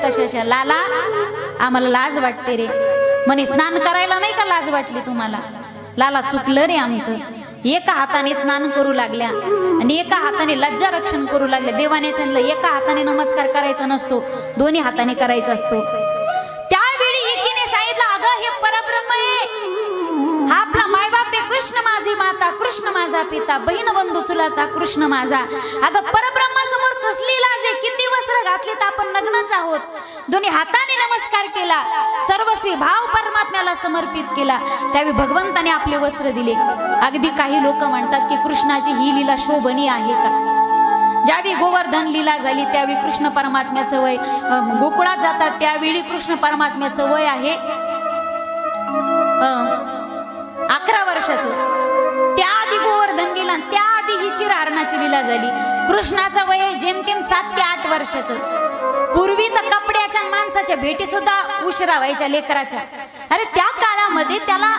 तशाशा, लाला आम्हाला लाज वाटते रे. म्हणे स्नान करायला नाही का लाज वाटली तुम्हाला? लाला चुकलं रे आमचं. एका हाताने स्नान करू लागल्या आणि एका हाताने लज्जा रक्षण करू लागल्या. देवाने सांगितलं एका हाताने नमस्कार करायचा नसतो, दोन्ही हाताने करायचा असतो. त्यावेळी एकीने सांगितलं अगं हे परब्रह्म आहे, हा आपला मायबाप आहे, कृष्ण माझी माता, कृष्ण माझा पिता, बहीण बंधू चुलता कृष्ण माझा. अगं परब्रह्मासमोर कसली लाज आहे? किती वस्त्र घातली तर आपण नग्नच आहोत. दोन्ही हाताने नमस्कार केला, सर्वस्वी भाव परमात्म्याला समर्पित केला. त्यावेळी भगवंताने आपले वस्त्र दिले. अगदी काही लोक म्हणतात की कृष्णाची ही लीला शोभनीय आहे का? ज्यावेळी गोवर्धन लीला झाली त्यावेळी कृष्ण परमात्म्याचं वय, गोकुळात जातात त्यावेळी कृष्ण परमात्म्याचं वय आहे 11 वर्षाचं. त्याआधी गोवर्धन लीला, त्याआधी ही चिरहरणाची लीला झाली. कृष्णाचं वय जेमतेम 7 ते 8 वर्षाचं. पूर्वी तर कपड्याच्या माणसाच्या भेटी सुद्धा उशिरा व्हायच्या लेकराच्या. अरे त्या काळामध्ये त्याला